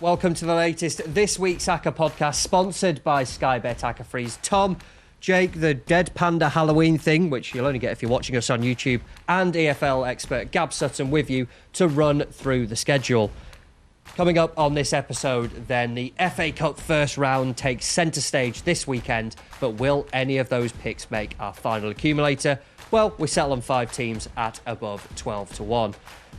Welcome to the latest This Week's Acca podcast, sponsored by Sky Bet Acca Freeze. Tom, Jake, the Dead Panda Halloween thing, which you'll only get if you're watching us on YouTube, and EFL expert Gab Sutton with you to run through the schedule. Coming up on this episode, then, the FA Cup first round takes centre stage this weekend, but will any of those picks make our final accumulator? Well, we settle on 5 teams at above 12-1.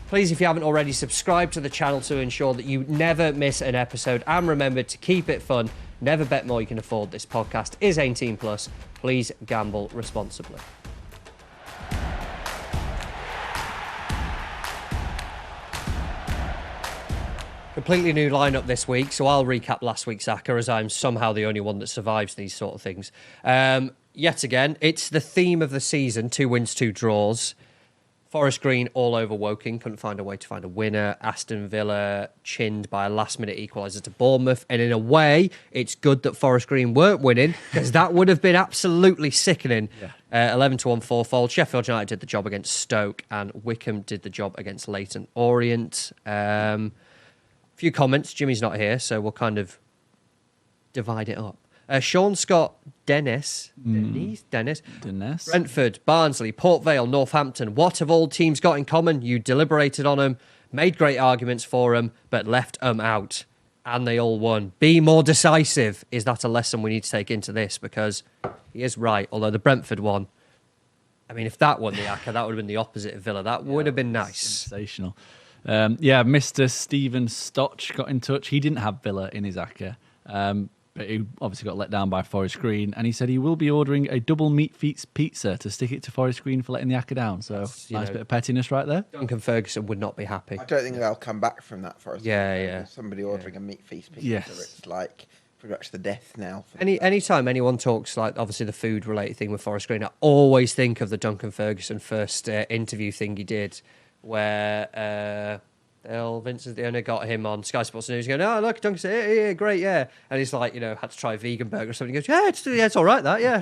Please, if you haven't already, subscribe to the channel to ensure that you never miss an episode. And remember to keep it fun. Never bet more you can afford. This podcast is 18 plus. Please gamble responsibly. Completely new lineup this week, so I'll recap last week's Acca as I'm somehow the only one that survives these sort of things. Yet again, it's the theme of the season, 2 wins, 2 draws. Forest Green all over Woking, couldn't find a way to find a winner. Aston Villa chinned by a last-minute equaliser to Bournemouth. And in a way, it's good that Forest Green weren't winning, because that would have been absolutely sickening. 11-1 fourfold. Sheffield United did the job against Stoke, and Wickham did the job against Leyton Orient. Few comments. Jimmy's not here, so we'll kind of divide it up. Sean Scott, Dennis, Brentford, Barnsley, Port Vale, Northampton. What have all teams got in common? You deliberated on them, made great arguments for them, but left them out, and they all won. Be more decisive. Is that a lesson we need to take into this? Because he is right, although the Brentford one, I mean, if that won the Acca, that would have been the opposite of Villa. That would have been nice. Sensational. Mr. Stephen Stotch got in touch. He didn't have Villa in his Acca. But he obviously got let down by Forest Green, and he said he will be ordering a double meat feast pizza to stick it to Forest Green for letting the Acca down. So nice bit of pettiness right there. Duncan Ferguson would not be happy. I don't think they'll come back from that, Forest Green. Yeah. Somebody ordering a meat feast pizza, it's like pretty much the death now. Anytime anyone talks, like, obviously the food related thing with Forest Green, I always think of the Duncan Ferguson first interview thing he did, where Vincent, the owner, got him on Sky Sports News going, "Oh, look, Duncan said, yeah, great, yeah." And he's like, had to try a vegan burger or something. He goes, yeah, it's all right, that, yeah.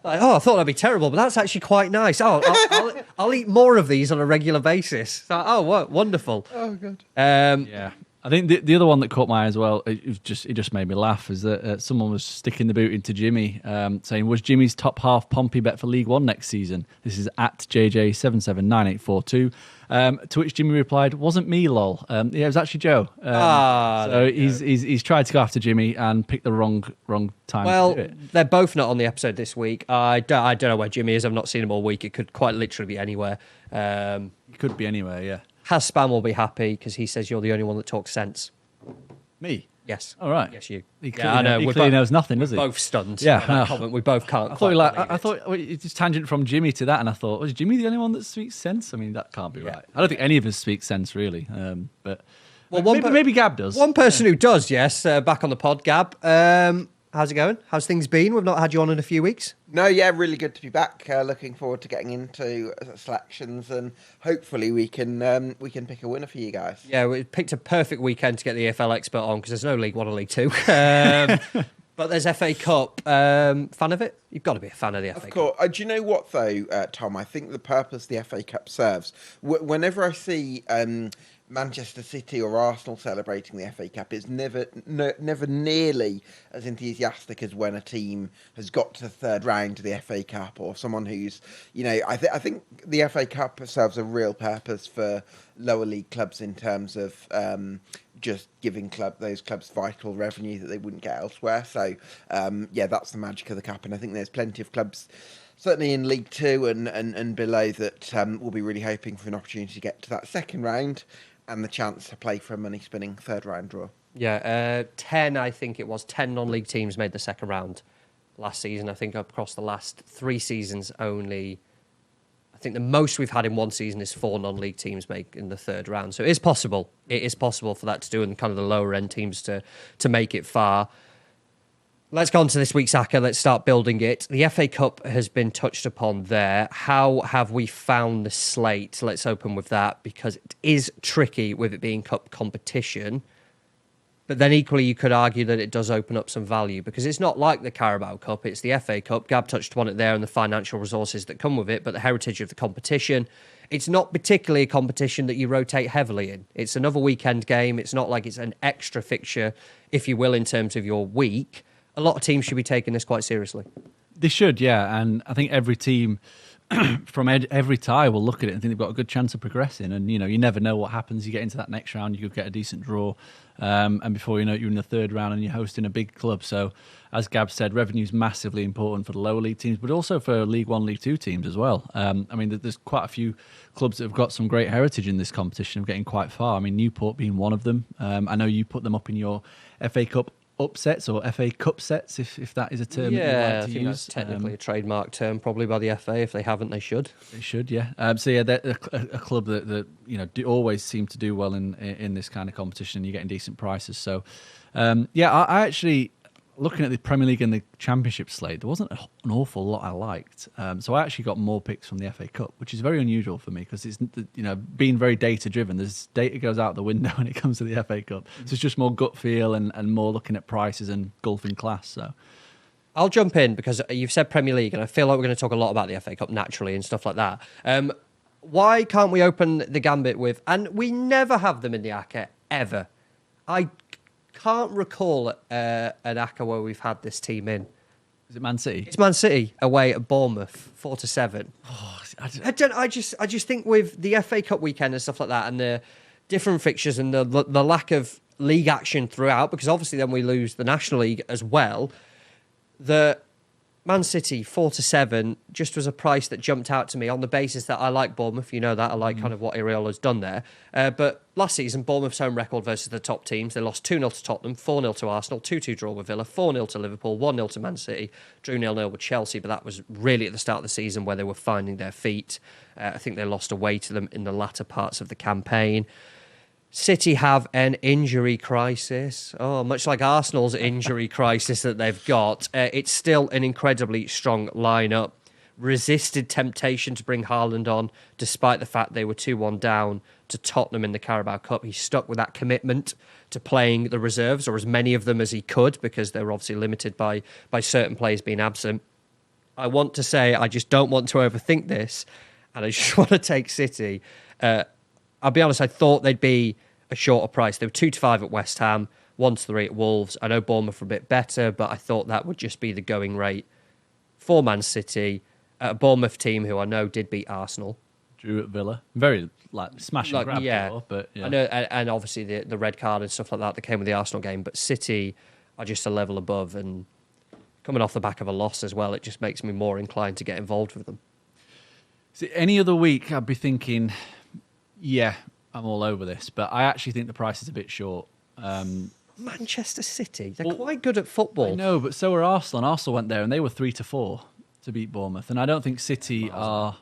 Like, I thought that'd be terrible, but that's actually quite nice. I'll eat more of these on a regular basis. So, what wonderful. Oh, good. I think the other one that caught my eye as well, it just made me laugh, is that someone was sticking the boot into Jimmy, saying, was Jimmy's top half Pompey bet for League One next season? This is at JJ779842. To which Jimmy replied, wasn't me, lol. It was actually Joe. So he's tried to go after Jimmy and picked the wrong time to do it. They're both not on the episode this week. I don't know where Jimmy is. I've not seen him all week. It could quite literally be anywhere. It could be anywhere, yeah. Hasspam will be happy because he says you're the only one that talks sense. Me? Yes. All right. Yes, you. He clearly knows nothing, does he? Both stunned. Yeah. Comment. We both can't. I thought it's just tangent from Jimmy to that, and I thought, was Jimmy the only one that speaks sense? I mean, that can't be right. I don't think any of us speak sense, really. But maybe Gab does. One person who does, yes. Back on the pod, Gab. How's it going? How's things been? We've not had you on in a few weeks. No, yeah, really good to be back. Looking forward to getting into selections, and hopefully we can pick a winner for you guys. Yeah, we picked a perfect weekend to get the EFL expert on because there's no League One or League Two. But there's FA Cup. Fan of it? You've got to be a fan of the FA Cup. Of course. Do you know what, though, Tom? I think the purpose the FA Cup serves, whenever I see Manchester City or Arsenal celebrating the FA Cup, is never nearly as enthusiastic as when a team has got to the third round of the FA Cup, or someone who's, I think the FA Cup serves a real purpose for lower league clubs in terms of just giving those clubs vital revenue that they wouldn't get elsewhere. So, that's the magic of the Cup, and I think there's plenty of clubs, certainly in League Two and below, that will be really hoping for an opportunity to get to that second round and the chance to play for a money-spinning third-round draw. Yeah, 10 non-league teams made the second round last season. I think across the last 3 seasons only, I think the most we've had in one season is 4 non-league teams making the third round. So it is possible. It is possible for that to do, and kind of the lower-end teams to make it far. Let's go on to this week's Acca. Let's start building it. The FA Cup has been touched upon there. How have we found the slate? Let's open with that, because it is tricky with it being cup competition. But then equally, you could argue that it does open up some value because it's not like the Carabao Cup, it's the FA Cup. Gab touched on it there and the financial resources that come with it, but the heritage of the competition. It's not particularly a competition that you rotate heavily in. It's another weekend game. It's not like it's an extra fixture, if you will, in terms of your week. A lot of teams should be taking this quite seriously. They should, yeah. And I think every team from every tie will look at it and think they've got a good chance of progressing. And, you never know what happens. You get into that next round, you could get a decent draw. And before you know it, you're in the third round and you're hosting a big club. So, as Gab said, revenue's massively important for the lower league teams, but also for League One, League Two teams as well. There's quite a few clubs that have got some great heritage in this competition of getting quite far. I mean, Newport being one of them. I know you put them up in your FA Cup upsets or FA Cup sets, if that is a term that you like to I think use. that's technically a trademark term, probably by the FA. If they haven't, they should. They should, yeah. They're a club that always seem to do well in this kind of competition, and you're getting decent prices. So, I actually, looking at the Premier League and the Championship slate, there wasn't an awful lot I liked. So I actually got more picks from the FA Cup, which is very unusual for me because it's being very data driven. There's data goes out the window when it comes to the FA Cup. So it's just more gut feel and more looking at prices and golfing class. So I'll jump in because you've said Premier League, and I feel like we're going to talk a lot about the FA Cup naturally and stuff like that. Why can't we open the gambit with, and we never have them in the Acca ever. I can't recall an Acca where we've had this team in. Is it Man City? It's Man City away at Bournemouth, 4-7. Oh, I just think with the FA Cup weekend and stuff like that, and the different fixtures and the lack of league action throughout, because obviously then we lose the National League as well. The Man City 4-7 just was a price that jumped out to me on the basis that I like Bournemouth. You know that I like kind of what Iriola's done there. But last season, Bournemouth's home record versus the top teams, they lost 2-0 to Tottenham, 4-0 to Arsenal, 2-2 draw with Villa, 4-0 to Liverpool, 1-0 to Man City, drew 0-0 with Chelsea. But that was really at the start of the season where they were finding their feet. I think they lost away to them in the latter parts of the campaign. City have an injury crisis. Oh, much like Arsenal's injury crisis that they've got. It's still an incredibly strong lineup. Resisted temptation to bring Haaland on, despite the fact they were 2-1 down to Tottenham in the Carabao Cup. He stuck with that commitment to playing the reserves, or as many of them as he could, because they were obviously limited by certain players being absent. I want to say, I just don't want to overthink this, and I just want to take City. I'll be honest, I thought they'd be a shorter price. They were 2-5 at West Ham, 1-3 at Wolves. I know Bournemouth were a bit better, but I thought that would just be the going rate for Man City. A Bournemouth team who I know did beat Arsenal. Drew at Villa. Very smash and grab. Yeah. But yeah. I know, and obviously the red card and stuff like that came with the Arsenal game, but City are just a level above, and coming off the back of a loss as well, it just makes me more inclined to get involved with them. See, any other week I'd be thinking, yeah, I'm all over this, but I actually think the price is a bit short. Manchester City, they're quite good at football. I know, but so are Arsenal. And Arsenal went there and they were 3-4 to beat Bournemouth. And I don't think City are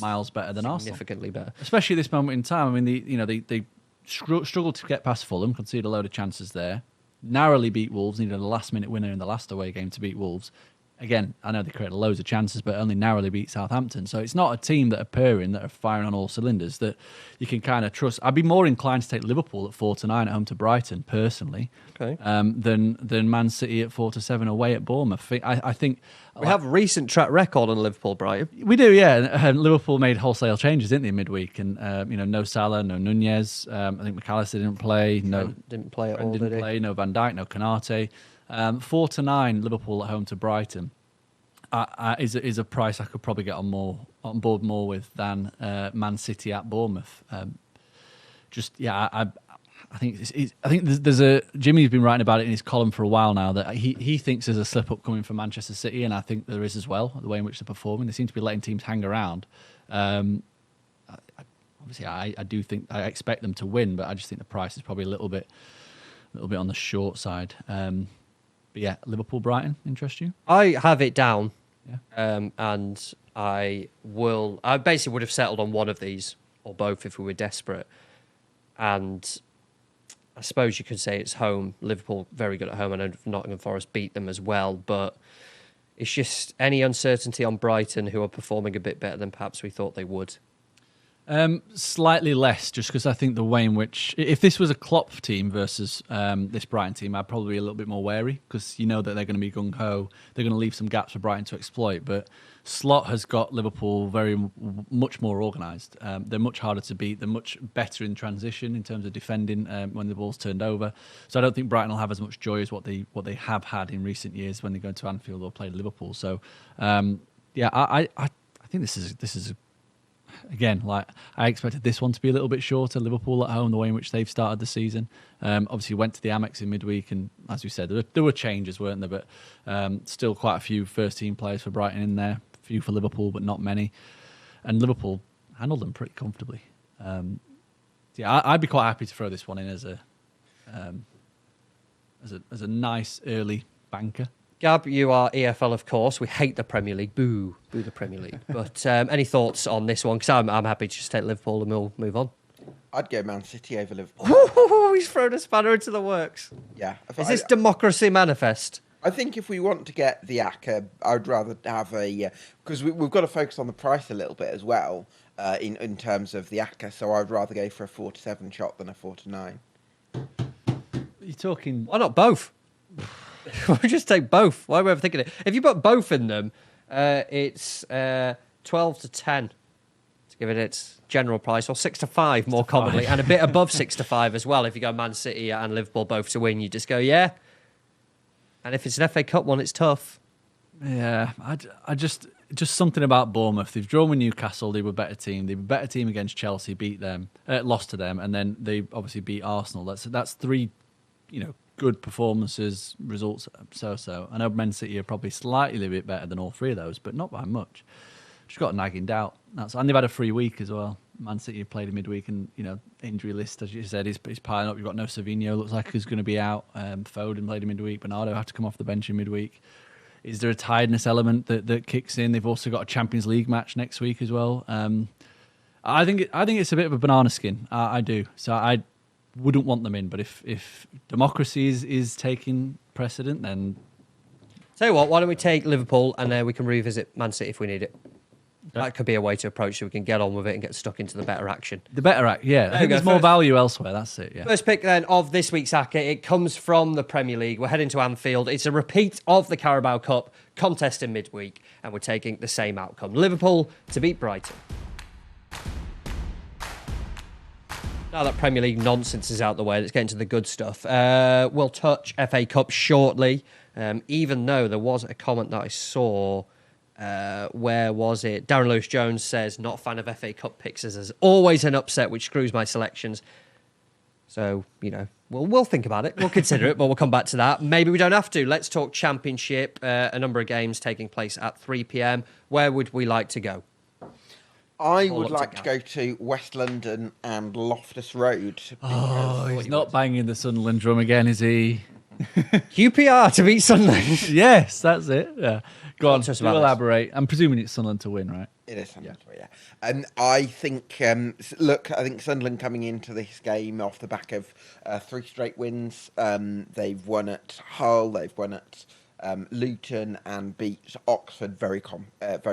miles better than Arsenal. Significantly better. Especially at this moment in time. I mean, they struggled to get past Fulham, conceded a load of chances there. Narrowly beat Wolves, needed a last-minute winner in the last away game to beat Wolves. Again, I know they created loads of chances, but only narrowly beat Southampton. So it's not a team that are purring, that are firing on all cylinders, that you can kind of trust. I'd be more inclined to take Liverpool at 4-9 at home to Brighton, personally, than Man City at 4-7 away at Bournemouth. I think we have a recent track record on Liverpool, Brighton. We do, yeah. Liverpool made wholesale changes, didn't they, midweek? And no Salah, no Nunez. I think McAllister didn't play. Didn't play at all, did he? Play. No Van Dijk, no Konate. 4-9 Liverpool at home to Brighton is a price I could probably get on board more with than Man City at Bournemouth. I think there's Jimmy's been writing about it in his column for a while now, that he thinks there's a slip up coming from Manchester City, and I think there is as well, the way in which they're performing. They seem to be letting teams hang around. Obviously, I do think I expect them to win, but I just think the price is probably a little bit on the short side. But yeah, Liverpool-Brighton, interest you? I have it down, yeah. And I basically would have settled on one of these, or both if we were desperate. And I suppose you could say it's home. Liverpool, very good at home. I know Nottingham Forest beat them as well, but it's just any uncertainty on Brighton, who are performing a bit better than perhaps we thought they would. Slightly less, just because I think the way in which, if this was a Klopp team versus this Brighton team, I'd probably be a little bit more wary, because you know that they're going to be gung-ho, they're going to leave some gaps for Brighton to exploit, but Slot has got Liverpool much more organised. They're much harder to beat, they're much better in transition in terms of defending when the ball's turned over, so I don't think Brighton will have as much joy as what they have had in recent years when they go to Anfield or play Liverpool. So I think this is again, like, I expected this one to be a little bit shorter. Liverpool at home, the way in which they've started the season. Obviously, went to the Amex in midweek, and as we said, there were changes, weren't there? But still, quite a few first-team players for Brighton in there. A few for Liverpool, but not many. And Liverpool handled them pretty comfortably. I'd be quite happy to throw this one in as a nice early banker. Gab, you are EFL, of course. We hate the Premier League. Boo the Premier League. But any thoughts on this one? Because I'm happy to just take Liverpool and we'll move on. I'd go Man City over Liverpool. He's thrown a spanner into the works. Yeah. Is this democracy manifest? I think if we want to get the Acca, I'd rather have because we've got to focus on the price a little bit as well in terms of the Acca. So I'd rather go for a 4-7 shot than a 4-9. You're talking... Why not both? We'll just take both. Why are we overthinking it? If you put both in them, it's 12 to 10 to give it its general price, or 6 to 5 more commonly, and a bit above 6 to 5 as well. If you go Man City and Liverpool both to win, you just go, yeah. And if it's an FA Cup one, it's tough. Yeah, I just something about Bournemouth. They've drawn with Newcastle. They were a better team. They were a better team against Chelsea, beat them, lost to them, and then they obviously beat Arsenal. That's three, good performances, results so. I know Man City are probably slightly a bit better than all three of those, but not by much. Just got a nagging doubt. And they've had a free week as well. Man City played in midweek, and injury list, as you said, is piling up. You've got no Savinho, looks like he's going to be out. Foden played in midweek. Bernardo had to come off the bench in midweek. Is there a tiredness element that kicks in? They've also got a Champions League match next week as well. I think it's a bit of a banana skin. I do. So I wouldn't want them in, but if democracy is taking precedent, then... Tell you what, why don't we take Liverpool and then we can revisit Man City if we need it. Okay. That could be a way to approach so we can get on with it and get stuck into the better action. The better act, yeah. I think there's more value elsewhere, that's it, yeah. First pick then of this week's Acca, it comes from the Premier League. We're heading to Anfield. It's a repeat of the Carabao Cup contest in midweek, and we're taking the same outcome. Liverpool to beat Brighton. Now that Premier League nonsense is out the way, let's get into the good stuff. We'll touch FA Cup shortly, even though there was a comment that I saw, where was it? Darren Lewis-Jones says, not a fan of FA Cup picks, as there's always an upset which screws my selections. So, we'll think about it. We'll consider it, but we'll come back to that. Maybe we don't have to. Let's talk Championship, a number of games taking place at 3 p.m. Where would we like to go? I would like to go to West London and Loftus Road. He's not banging the Sunderland drum again, is he? QPR to beat Sunderland. Yes, that's it. Yeah. Go on, to elaborate. I'm presuming it's Sunderland to win, right? It is Sunderland to win, yeah. And I think, I think Sunderland coming into this game off the back of 3 straight wins. They've won at Hull, they've won at Luton, and beat Oxford very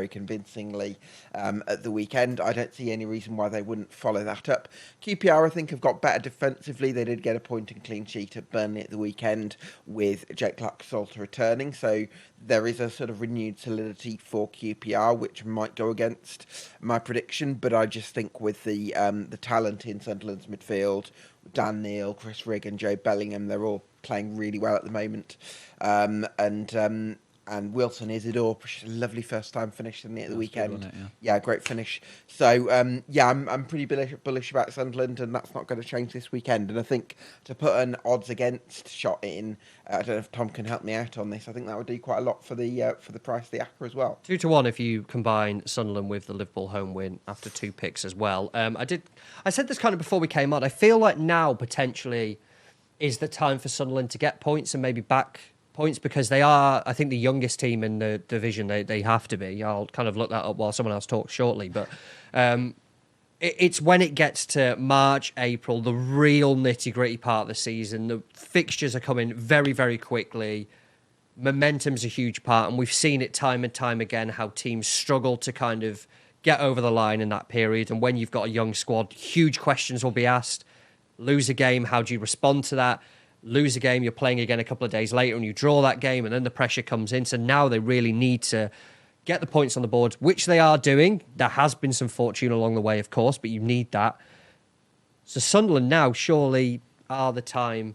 convincingly at the weekend. I don't see any reason why they wouldn't follow that up. QPR, I think, have got better defensively. They did get a point and clean sheet at Burnley at the weekend with Jake Clark-Salter returning, so there is a sort of renewed solidity for QPR, which might go against my prediction, but I just think with the talent in Sunderland's midfield, Dan Neil, Chris Rigg and Joe Bellingham, they're all playing really well at the moment. And Wilson Isidore, a lovely first-time finish at the weekend. Good, yeah, great finish. So, I'm pretty bullish about Sunderland, and that's not going to change this weekend. And I think to put an odds-against shot in, I don't know if Tom can help me out on this, I think that would do quite a lot for the price of the Acca as well. 2-1 if you combine Sunderland with the Liverpool home win after 2 picks as well. I said this kind of before we came on. I feel like now, potentially, is the time for Sunderland to get points and maybe back points, because they are, I think, the youngest team in the division. They have to be. I'll kind of look that up while someone else talks shortly. But it's when it gets to March, April, the real nitty-gritty part of the season. The fixtures are coming very, very quickly. Momentum's a huge part, and we've seen it time and time again how teams struggle to kind of get over the line in that period. And when you've got a young squad, huge questions will be asked. Lose a game, how do you respond to that? Lose a game, you're playing again a couple of days later and you draw that game, and then the pressure comes in. So now they really need to get the points on the board, which they are doing. There has been some fortune along the way, of course, but you need that. So Sunderland now surely are the time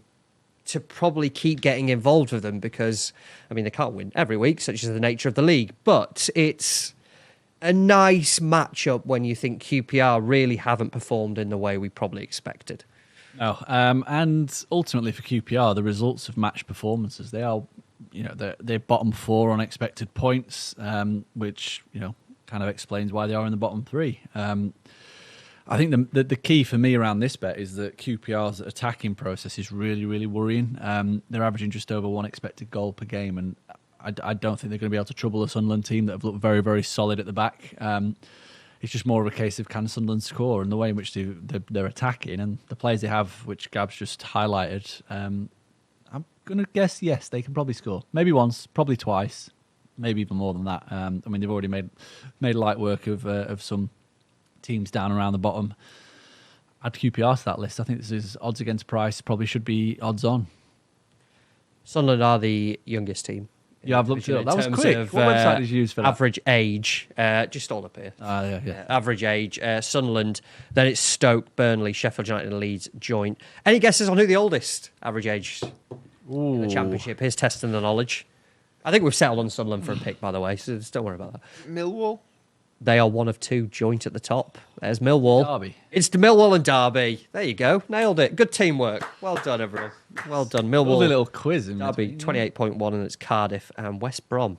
to probably keep getting involved with them, because, I mean, they can't win every week, such is the nature of the league, but it's a nice matchup when you think QPR really haven't performed in the way we probably expected. No, and ultimately for QPR, the results of match performances, they are, they're bottom 4 on expected points, which, kind of explains why they are in the bottom 3. I think the key for me around this bet is that QPR's attacking process is really, really worrying. They're averaging just over 1 expected goal per game, and I don't think they're going to be able to trouble a Sunderland team that have looked very, very solid at the back. It's just more of a case of can Sunderland score, and the way in which they're attacking and the players they have, which Gab's just highlighted. I'm going to guess yes, they can probably score. Maybe once, probably twice, maybe even more than that. I mean, they've already made light work of some teams down around the bottom. Add QPR to that list. I think this is odds against price. Probably should be odds on. Sunderland are the youngest team. Yeah, I've looked it up. That was quick. What website did you use for that? Average age, just all up here. Yeah. Average age, Sunderland. Then it's Stoke, Burnley, Sheffield United, and Leeds joint. Any guesses on who the oldest average age in the Championship is? Testing the knowledge. I think we've settled on Sunderland for a pick, by the way, so just don't worry about that. Millwall? They are one of 2 joint at the top. There's Millwall. Derby. It's the Millwall and Derby. There you go. Nailed it. Good teamwork. Well done, everyone. Well done. Millwall. Lovely little quiz. Derby, 28.1, and it's Cardiff and West Brom,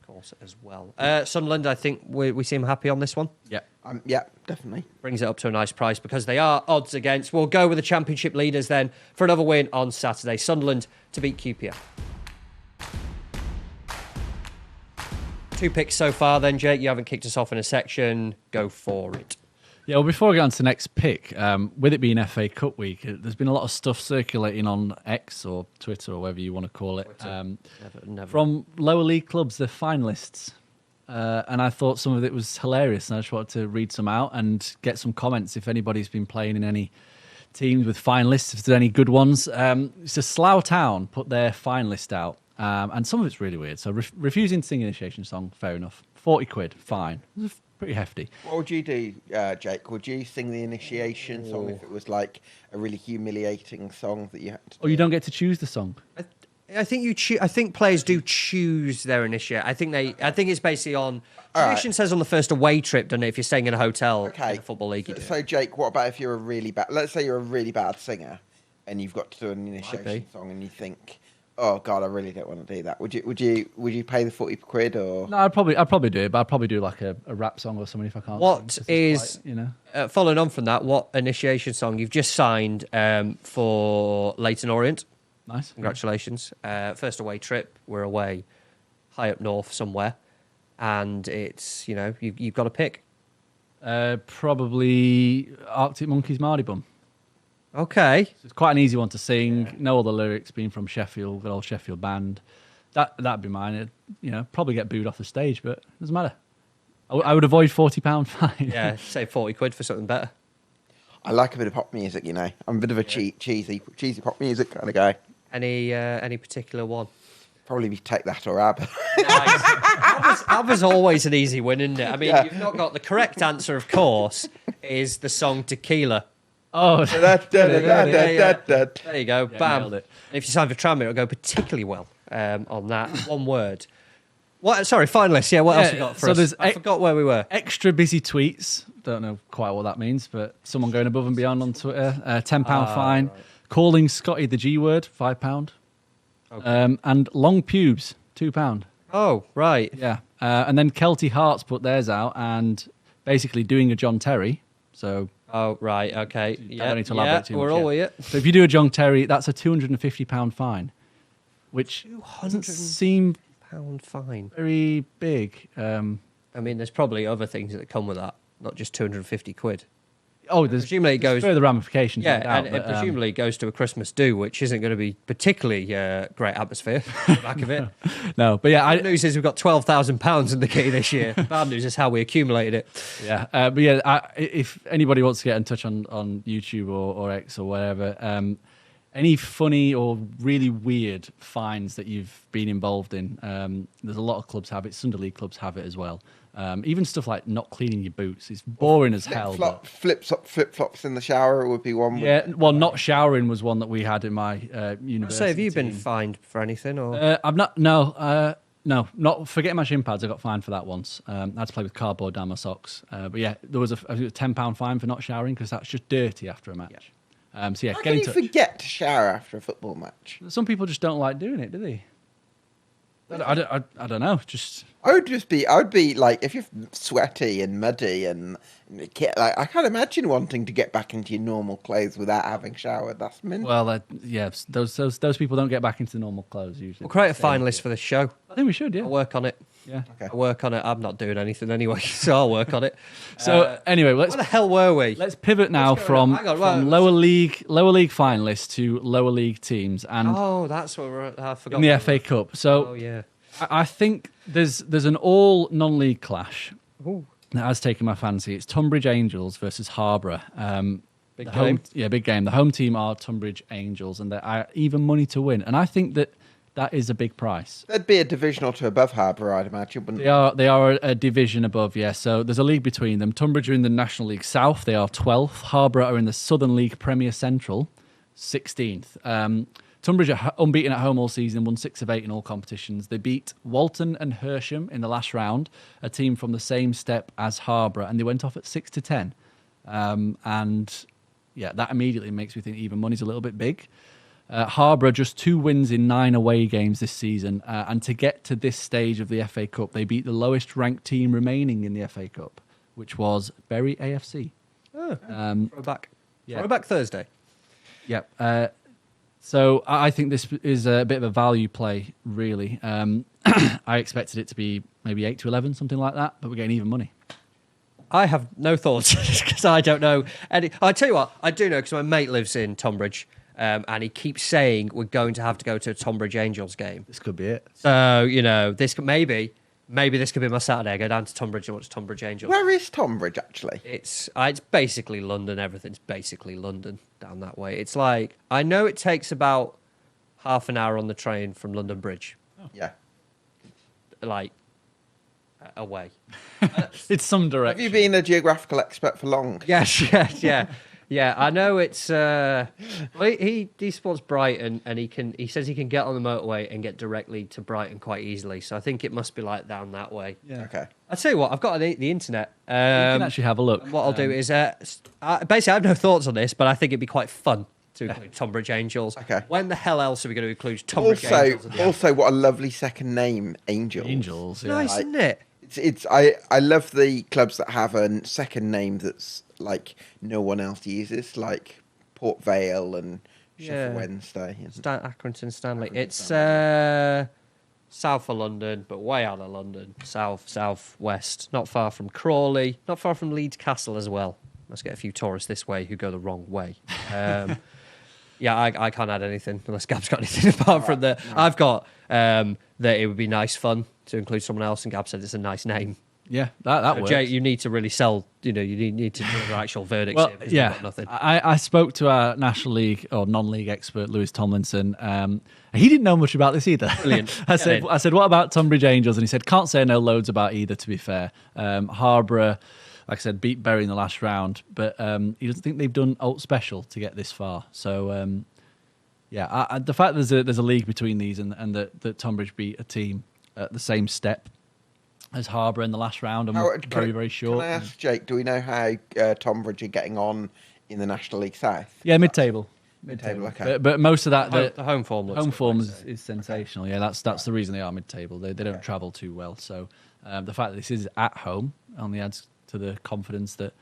of course, as well. Sunderland, I think we seem happy on this one. Yeah. Yeah, definitely. Brings it up to a nice price because they are odds against. We'll go with the Championship leaders then for another win on Saturday. Sunderland to beat QPR. 2 picks so far then, Jake. You haven't kicked us off in a section. Go for it. Yeah, well, before we get on to the next pick, with it being FA Cup week, there's been a lot of stuff circulating on X or Twitter or whatever you want to call it. Never. From lower league clubs, the finalists. And I thought some of it was hilarious, and I just wanted to read some out and get some comments if anybody's been playing in any teams with finalists, if there's any good ones. So Slough Town put their finalist out. And some of it's really weird. So refusing to sing initiation song, fair enough. 40 quid, fine. It's pretty hefty. What would you do, Jake? Would you sing the initiation song if it was like a really humiliating song that you had to do? Or you don't get to choose the song? I think I think players do choose their initiate. I think it's basically on. Tradition says on the first away trip, doesn't it? If you're staying in a hotel in a football league. So, Jake, what about if you're a really bad? Let's say you're a really bad singer, and you've got to do an initiation song, and you think, "Oh God, I really don't want to do that." Would you pay the 40 quid or? No, I'd probably do it, but I'd probably do like a rap song or something if I can't. What is following on from that? What initiation song you've just signed for Leyton Orient? Nice, congratulations! First away trip. We're away high up north somewhere, and it's you've got to pick. Probably Arctic Monkeys, Mardy Bum. Okay, so it's quite an easy one to sing. Yeah. No other lyrics, being from Sheffield, good old Sheffield band. That'd be mine. It'd, probably get booed off the stage, but it doesn't matter. I would avoid £40 fine. Yeah, say 40 quid for something better. I like a bit of pop music, I'm a bit of a cheesy pop music kind of guy. Any particular one? Probably Take That or ABBA. Nice. ABBA's always an easy win, isn't it? I mean, You've not got the correct answer, of course, is the song Tequila. Oh, there you go. Bam. Nailed it. If you sign for Tranmere, it'll go particularly well on that. One word. What? Sorry, finalists. Yeah, what else you got for us? I forgot where we were. Extra busy tweets. Don't know quite what that means, but someone going above and beyond on Twitter. £10 fine. Right. Calling Scotty the G word, £5. Okay. And long pubes, £2. Oh, right. Yeah. And then Kelty Hearts put theirs out and basically doing a John Terry. So. Oh, right. Okay. I don't need to elaborate too much. We're all with you. So if you do a John Terry, that's a £250 fine, which doesn't seem £200 fine. Very big. I mean, there's probably other things that come with that, not just 250 quid. Oh, there's presumably it goes further ramifications. Yeah, no doubt, and it presumably goes to a Christmas do, which isn't going to be particularly great atmosphere at the back of it. No, but yeah, Good news is we've got £12,000 in the kitty this year. Bad news is how we accumulated it. yeah, but yeah, if anybody wants to get in touch on YouTube or X or whatever, any funny or really weird finds that you've been involved in, there's a lot of clubs have it. Sunday League clubs have it as well. Even stuff like not cleaning your boots. It's boring as hell. Flip-flops in the shower would be one. Yeah, well, not showering was one that we had in my university. So, have you been team. fined for anything? Or I'm not. No, not forgetting my shin pads. I got fined for that once. I had to play with cardboard down my socks. But yeah, there was a £10 fine for not showering because that's just dirty after a match. So yeah, How get can in you touch. forget to shower after a football match? Some people just don't like doing it, do they? I don't know. Just I would be like, if you're sweaty and muddy and like, I can't imagine wanting to get back into your normal clothes without having showered. That's mint. well, yeah. Those people don't get back into normal clothes usually. we'll create a fine list for this show. I think we should. Yeah. I'll work on it. Yeah. Okay. I'll work on it. I'm not doing anything anyway, so I'll work on it. So anyway, Where the hell were we? let's pivot now What's going on? Hang on, from lower league finalists to lower league teams and Oh, that's what we're. I forgot. in the FA Cup. So Oh yeah. I think there's an all non-league clash Ooh. that has taken my fancy. It's Tunbridge Angels versus Harborough. Big The game. big game. The home team are Tunbridge Angels, and they're even money to win. And I think that is a big price. There'd be a division or two above Harborough, I'd imagine. Wouldn't They are a division above, yeah. So there's a league between them. Tunbridge are in the National League South. They are 12th. Harborough are in the Southern League Premier Central, 16th. Tunbridge are unbeaten at home all season, won 6 of 8 in all competitions. They beat Walton and Hersham in the last round, a team from the same step as Harborough, and they went off at 6-10. And yeah, that immediately makes me think even money's a little bit big. Harborough just 2 wins in 9 away games this season, and to get to this stage of the FA Cup, they beat the lowest ranked team remaining in the FA Cup, which was Bury AFC. Throwback. Yeah. Throwback Thursday. Yep. So I think this is a bit of a value play, really. I expected it to be maybe 8-11, something like that, but we're getting even money. I have no thoughts because I don't know any. I tell you what, I do know because my mate lives in Tonbridge, and he keeps saying we're going to have to go to a Tonbridge Angels game. This could be it. So this could maybe this could be my Saturday. I go down to Tonbridge and watch Tonbridge Angels. Where is Tonbridge, actually? It's basically London. Everything's basically London down that way. It's like I know it takes about half an hour on the train from London Bridge, Yeah. like away. It's some Have direction. you been a geographical expert for long? Yes, yeah. I know it's. Well, he supports Brighton, and he says he can get on the motorway and get directly to Brighton quite easily. So I think it must be like down that way. Yeah. Okay. I tell you what, I've got the internet. You can actually have a look. What I'll do is, basically, I have no thoughts on this, but I think it'd be quite fun to include Tonbridge Angels. Okay. When the hell else are we going to include Tonbridge Angels? Also, what a lovely second name, Angels. Angels. Yeah. Nice, isn't it? I love the clubs that have a second name that's like no one else uses, like Port Vale and Sheffield Wednesday. Accrington Stanley. It's south of London, but way out of London. Southwest. Not far from Crawley. Not far from Leeds Castle as well. Let's get a few tourists this way who go the wrong way. Yeah, I can't add anything unless Gab's got anything apart from that. Right. I've got that it would be nice fun to include someone else, and Gab said it's a nice name. Yeah, that works. Jay, you need to really sell. You need to do the actual verdicts. Well, here because yeah, we've got nothing. I spoke to our National League or non-league expert Lewis Tomlinson. He didn't know much about this either. Brilliant. I said, what about Tonbridge Angels? And he said, can't say I know loads about either. To be fair, Harborough, like I said, beat Bury in the last round, but he doesn't think they've done alt special to get this far. So the fact that there's a league between these and that Tonbridge beat a team at the same step as Harborough in the last round and were very, very short. Can I ask, Jake, do we know how Tonbridge are getting on in the National League South? Yeah, mid-table. Mid-table, okay. But most of that... The home form looks home good, form like is sensational. Yeah, that's the reason they are mid-table. They don't travel too well. So the fact that this is at home only adds to the confidence that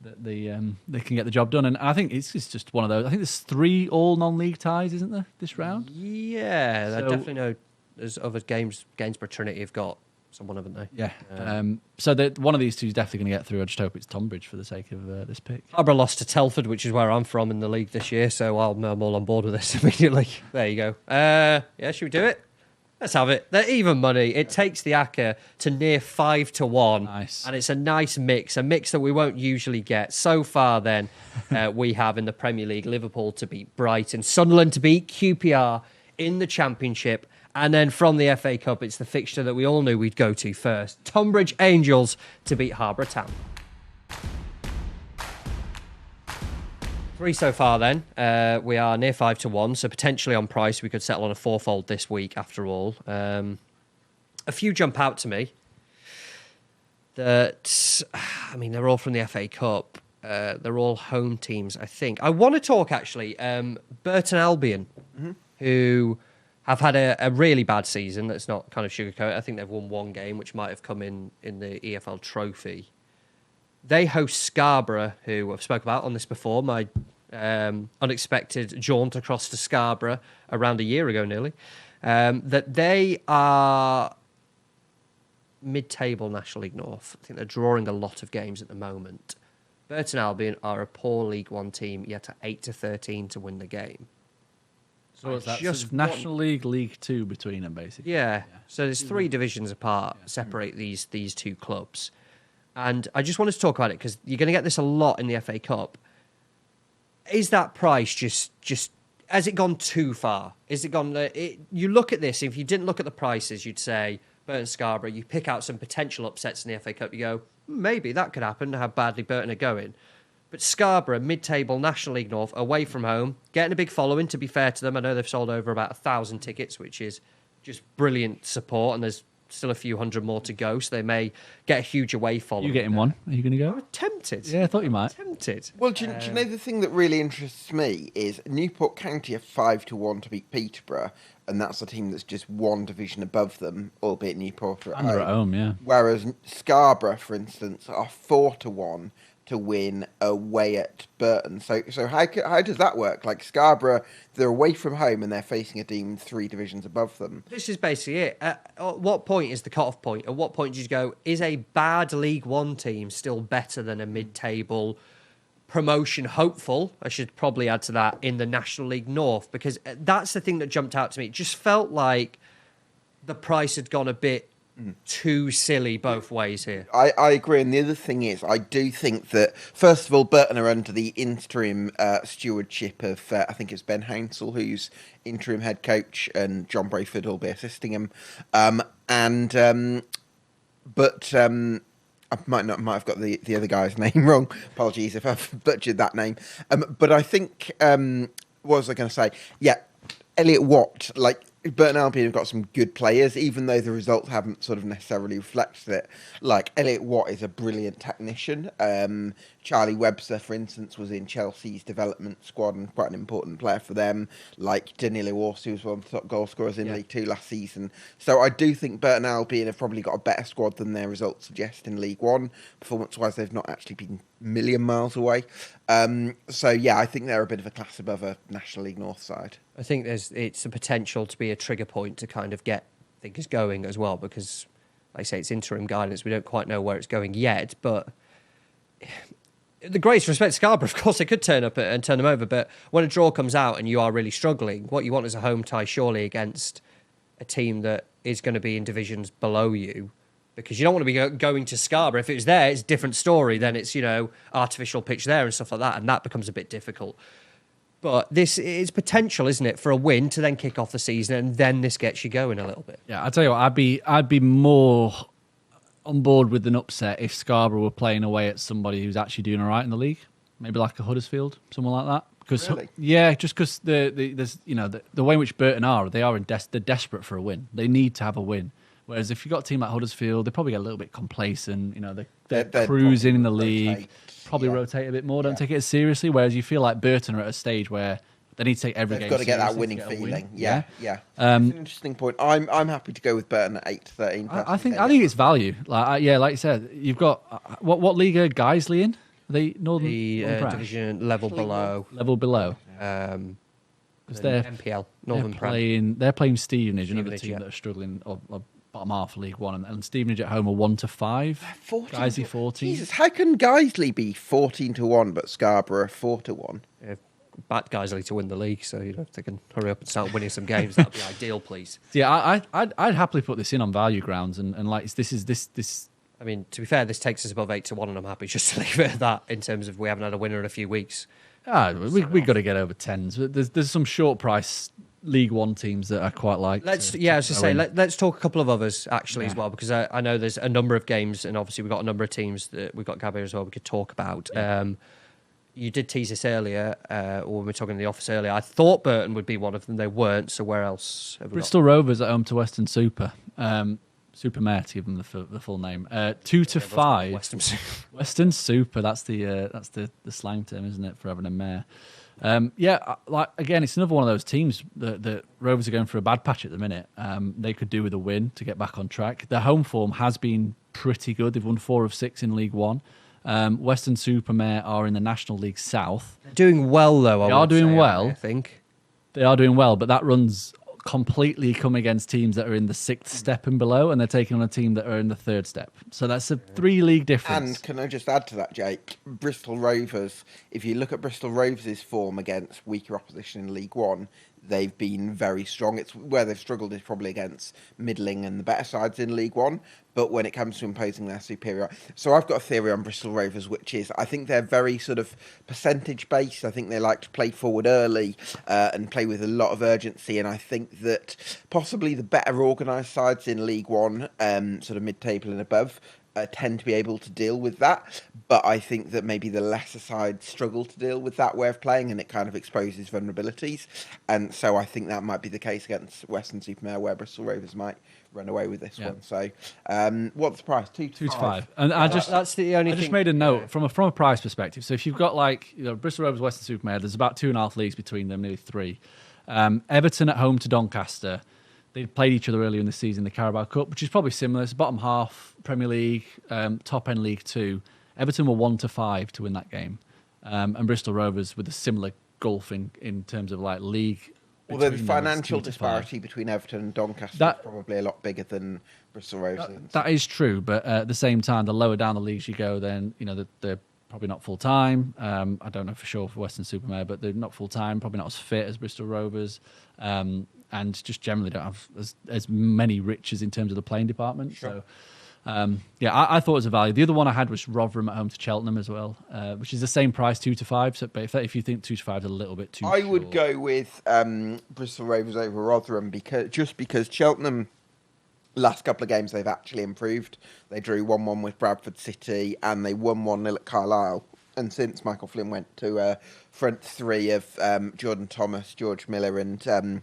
they can get the job done. And I think it's just one of those... I think there's 3 all non-league ties, isn't there, this round? Yeah, I definitely know there's other games. Gainsborough Trinity have got someone, haven't they? Yeah. So one of these two is definitely going to get through. I just hope it's Tonbridge for the sake of this pick. Harborough lost to Telford, which is where I'm from in the league this year, so I'm all on board with this immediately. There you go. Yeah, should we do it? Let's have it. They're even money. It takes the Acca to near 5-1. Nice. And it's a nice mix, a mix that we won't usually get. So far, then, we have in the Premier League Liverpool to beat Brighton, Sunderland to beat QPR in the Championship, and then from the FA Cup, it's the fixture that we all knew we'd go to first. Tonbridge Angels to beat Harborough Town. 3 so far then. We are near 5-1, so potentially on price we could settle on a fourfold this week after all. A few jump out to me. They're all from the FA Cup. They're all home teams, I think. I want to talk, actually, Burton Albion, who have had a really bad season. That's not kind of sugarcoat. I think they've won one game, which might have come in the EFL Trophy. They host Scarborough, who I've spoke about on this before. My unexpected jaunt across to Scarborough around a year ago, nearly. That they are mid-table National League North. I think they're drawing a lot of games at the moment. Burton Albion are a poor League One team, yet at 8-13 to win the game. So it's just National League, League Two between them, basically. Yeah. So there's 3 divisions apart, separate these two clubs. And I just wanted to talk about it because you're going to get this a lot in the FA Cup. Is that price just has it gone too far? Is it gone? You look at this. If you didn't look at the prices, you'd say Burton Scarborough. You pick out some potential upsets in the FA Cup. You go, maybe that could happen. How badly Burton are going. But Scarborough, mid-table, National League North, away from home, getting a big following. To be fair to them, I know they've sold over about 1,000 tickets, which is just brilliant support. And there's still a few hundred more to go, so they may get a huge away following. You getting one? Are you going to go? I'm tempted. Yeah, I thought you might. Tempted. Well, do you know the thing that really interests me is Newport County are 5-1 to beat Peterborough, and that's a team that's just one division above them, albeit Newport are And they're at home, yeah. Whereas Scarborough, for instance, are 4-1 to win away at Burton. So how does that work? Like Scarborough, they're away from home and they're facing a team 3 divisions above them. This is basically it. At what point is the cut-off point? At what point do you go, is a bad League One team still better than a mid-table promotion hopeful? I should probably add to that in the National League North, because that's the thing that jumped out to me. It just felt like the price had gone a bit too silly both ways here. I agree, and the other thing is, I do think that, first of all, Burton are under the interim stewardship of, I think it's Ben Hounsell, who's interim head coach, and John Brayford will be assisting him. I might have got the other guy's name wrong. Apologies if I've butchered that name. But I think, what was I going to say? Yeah, Elliot Watt, like, Burton Albion have got some good players, even though the results haven't sort of necessarily reflected it. Like, Elliot Watt is a brilliant technician. Charlie Webster, for instance, was in Chelsea's development squad and quite an important player for them. Like, Danilo Orsi was one of the top goal scorers in League Two last season. So I do think Burton Albion have probably got a better squad than their results suggest in League One. Performance-wise, they've not actually been a million miles away. So, yeah, I think they're a bit of a class above a National League North side. I think it's a potential to be a trigger point to kind of get things going as well, because, like I say, it's interim guidance. We don't quite know where it's going yet, but the greatest respect to Scarborough, of course, they could turn up and turn them over, but when a draw comes out and you are really struggling, what you want is a home tie, surely, against a team that is going to be in divisions below you, because you don't want to be going to Scarborough. If it was there, it's a different story. Then it's, artificial pitch there and stuff like that, and that becomes a bit difficult. But this is potential, isn't it, for a win to then kick off the season, and then this gets you going a little bit. Yeah, I'll tell you what, I'd be more on board with an upset if Scarborough were playing away at somebody who's actually doing all right in the league, maybe like a Huddersfield, someone like that. Really? Yeah, just because there's the way in which Burton are, they're desperate for a win. They need to have a win. Whereas if you've got a team like Huddersfield, they probably get a little bit complacent. They're cruising in the league. Probably rotate a bit more, don't take it as seriously. Whereas you feel like Burton are at a stage where they need to take every game seriously. They've got to get that winning feeling. Yeah. It's an interesting point. I'm happy to go with Burton at 8-13. I think it's value. Like you said, you've got what league are Guiseley in? Are they Northern Division level below. Level below. Because they're MPL Northern Prem. They're playing Stevenage, another team that are struggling. bottom half of League One, and Stevenage at home are 1-5. 14 Guiseley 14. Jesus, how can Guiseley be 14-1 but Scarborough 4-1? Yeah, backed Guiseley to win the league, so if they can hurry up and start winning some games, that'd be ideal, please. Yeah, I'd happily put this in on value grounds, and like this. I mean, to be fair, this takes us above 8-1, and I'm happy just to leave it at that in terms of we haven't had a winner in a few weeks. We've got to get over 10s. There's some short price League One teams that I quite like. I was just say, let's talk a couple of others actually as well, because I know there's a number of games, and obviously we've got a number of teams that we've got Gabby as well we could talk about. You did tease this earlier, or when we were talking in the office earlier. I thought Burton would be one of them. They weren't, so where else have we Bristol Rovers at home to Western Super. Supermare, to give them the full name. 2-5. Western Super. That's the slang term, isn't it, for having a mare? Again, it's another one of those teams that Rovers are going for a bad patch at the minute. They could do with a win to get back on track. Their home form has been pretty good. They've won 4 of 6 in League One. Western Supermare are in the National League South. They're doing well, though. They are doing well. I think they are doing well, but that runs completely come against teams that are in the 6th step and below, and they're taking on a team that are in the 3rd step. So that's a 3-league difference. And can I just add to that, Jake? Bristol Rovers, if you look at Bristol Rovers' form against weaker opposition in League One, they've been very strong. It's where they've struggled is probably against middling and the better sides in League One, but when it comes to imposing their superior. So I've got a theory on Bristol Rovers, which is I think they're very sort of percentage based. I think they like to play forward early and play with a lot of urgency, and I think that possibly the better organised sides in League One, sort of mid-table and above, tend to be able to deal with that, but I think that maybe the lesser sides struggle to deal with that way of playing, and it kind of exposes vulnerabilities. And so I think that might be the case against Western Supermare, where Bristol Rovers might run away with this one. So, what's the price? 2-5. And that's the only. I just made a note from a price perspective. So if you've got Bristol Rovers, Western Supermare, there's about 2.5 leagues between them, nearly 3. Everton at home to Doncaster. They played each other earlier in the season, the Carabao Cup, which is probably similar. It's bottom half, Premier League, top end League 2. Everton were 1-5 to win that game. And Bristol Rovers with a similar gulf in terms of like league. Although the financial disparity between Everton and Doncaster is probably a lot bigger than Bristol Rovers. That is true, but at the same time, the lower down the leagues you go, then they're probably not full time. I don't know for sure for Western Supermare, but they're not full time. Probably not as fit as Bristol Rovers. And just generally don't have as many riches in terms of the playing department. Sure. So, I thought it was a value. The other one I had was Rotherham at home to Cheltenham as well, which is the same price, 2-5. So, but if you think 2-5 is a little bit too, I would go with Bristol Rovers over Rotherham because Cheltenham, last couple of games they've actually improved. They drew 1-1 with Bradford City and they won 1-0 at Carlisle. And since Michael Flynn went to front 3 of Jordan Thomas, George Miller, and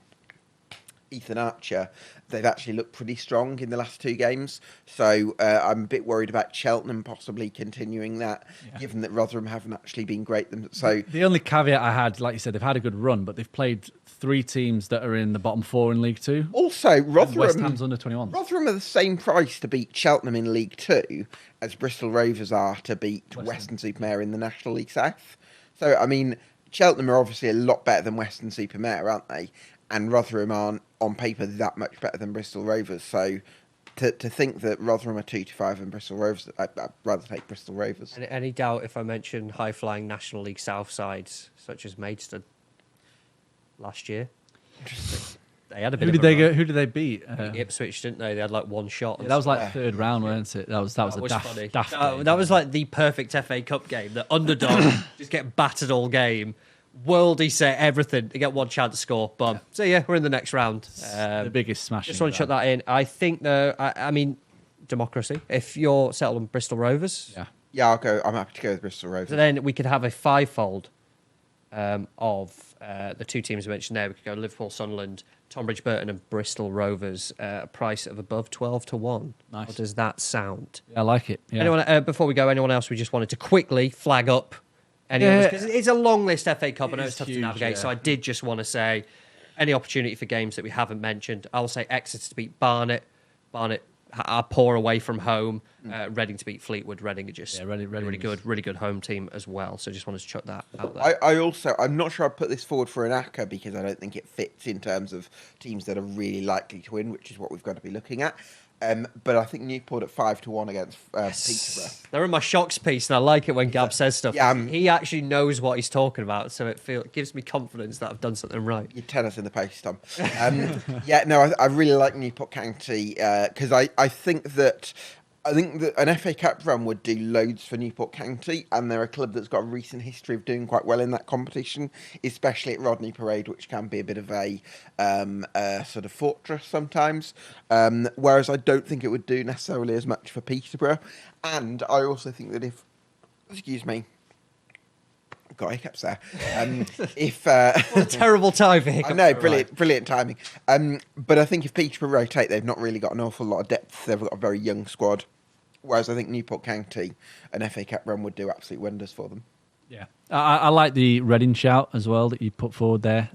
Ethan Archer, they've actually looked pretty strong in the last 2 games. So I'm a bit worried about Cheltenham possibly continuing that, given that Rotherham haven't actually been great. So the only caveat I had, like you said, they've had a good run, but they've played 3 teams that are in the bottom 4 in League 2. Also, Rotherham, West Ham's under 21. Rotherham are the same price to beat Cheltenham in League 2 as Bristol Rovers are to beat Western Supermare in the National League South. So, I mean, Cheltenham are obviously a lot better than Western Supermare, aren't they? And Rotherham aren't, on paper, that much better than Bristol Rovers. So to think that Rotherham are 2-5 and Bristol Rovers, I'd rather take Bristol Rovers. Any doubt if I mention high-flying National League South sides, such as Maidstone last year? They had a bit Who did they beat? Ipswich, didn't they? They had like 1 shot. That was like 3rd round, wasn't it? That was a daft game. That was like the perfect FA Cup game. The underdog just get battered all game. Worldy set everything. They get 1 chance to score. Boom. So yeah, we're in the next round. The biggest smash. Just want to chuck that in. I think though, I mean, democracy. If you're settled on Bristol Rovers, yeah, I'll go. I'm happy to go with Bristol Rovers. So then we could have a 5-fold of the 2 teams we mentioned there. We could go Liverpool, Sunderland, Tonbridge, Burton, and Bristol Rovers. A price of above 12-1. Nice. How does that sound? Yeah, I like it. Yeah. Anyone before we go? Anyone else? We just wanted to quickly flag up. Because it's a long list, FA Cup. I know it's tough to navigate, so I did just want to say any opportunity for games that we haven't mentioned. I'll say Exeter to beat Barnet. Barnet are poor away from home. Reading to beat Fleetwood. Reading are just really good home team as well. So just wanted to chuck that out there. I'm not sure I'd put this forward for an Acca because I don't think it fits in terms of teams that are really likely to win, which is what we've got to be looking at. But I think Newport at 5-1 against Yes. Peterborough. They're in my shocks piece, and I like it when Gab says stuff. Yeah, he actually knows what he's talking about, so it gives me confidence that I've done something right. You tell us in the post, Tom. I really like Newport County because I think that an FA Cup run would do loads for Newport County, and they're a club that's got a recent history of doing quite well in that competition, especially at Rodney Parade, which can be a bit of a sort of fortress sometimes. Whereas I don't think it would do necessarily as much for Peterborough, and I also think that excuse me. Got hiccups there. What a terrible time for hiccups. I know, brilliant timing. But I think if Peterborough rotate, they've not really got an awful lot of depth. They've got a very young squad. Whereas I think Newport County, an FA Cup run would do absolute wonders for them. Yeah, I like the Reading shout as well that you put forward there.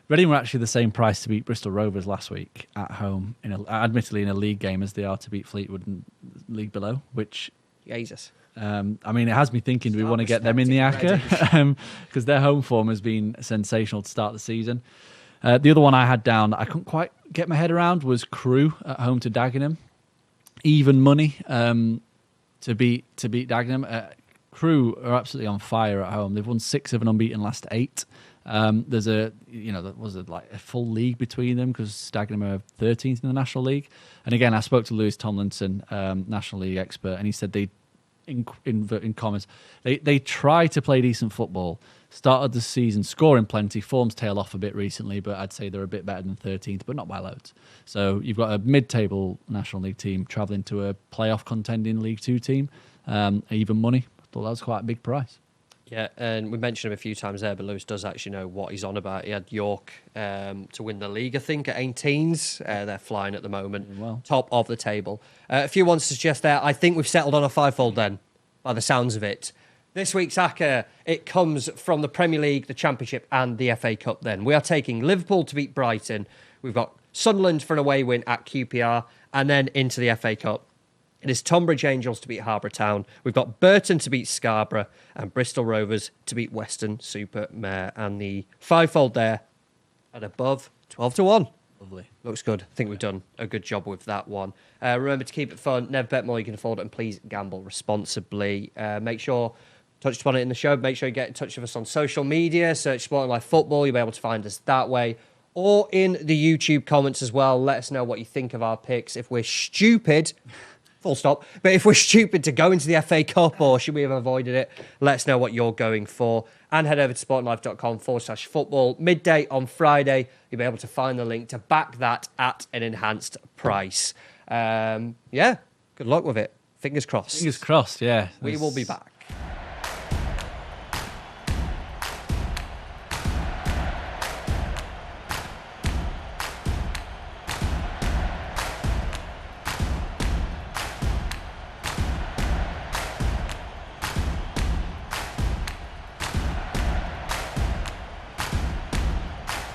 Reading were actually the same price to beat Bristol Rovers last week at home, admittedly in a league game, as they are to beat Fleetwood in league below, which... Jesus. I mean, it has me thinking, do we want to get them in the Acca? Because their home form has been sensational to start the season. The other one I had down that I couldn't quite get my head around was Crewe at home to Dagenham. Even money to beat Dagenham. Crewe are absolutely on fire at home. They've won 6 of an unbeaten last 8. There's a full league between them because Dagenham are 13th in the National League. And again, I spoke to Lewis Tomlinson, National League expert, and he said in comments, they try to play decent football. Started the season scoring plenty. Form's tail off a bit recently, but I'd say they're a bit better than 13th, but not by loads. So you've got a mid-table National League team travelling to a playoff contending League 2 team. Even money. I thought that was quite a big price. Yeah, and we mentioned him a few times there, but Lewis does actually know what he's on about. He had York to win the league, I think, at 18s. They're flying at the moment. Well. Top of the table. A few ones to suggest there. I think we've settled on a fivefold then, by the sounds of it. This week's Acca, it comes from the Premier League, the Championship, and the FA Cup then. We are taking Liverpool to beat Brighton. We've got Sunderland for an away win at QPR, and then into the FA Cup. It is Tonbridge Angels to beat Harbour Town. We've got Burton to beat Scarborough and Bristol Rovers to beat Weston-super-Mare. And the fivefold there at above 12-1. Lovely. Looks good. I think we've done a good job with that one. Remember to keep it fun. Never bet more you can afford it. And please gamble responsibly. Make sure, touched upon it in the show, make sure you get in touch with us on social media. Search Sporting Life Football. You'll be able to find us that way. Or in the YouTube comments as well. Let us know what you think of our picks. If we're stupid... Full stop. But if we're stupid to go into the FA Cup or should we have avoided it, let us know what you're going for. And head over to sportinglife.com/football. Midday on Friday, you'll be able to find the link to back that at an enhanced price. Good luck with it. Fingers crossed. Fingers crossed, yeah. We will be back.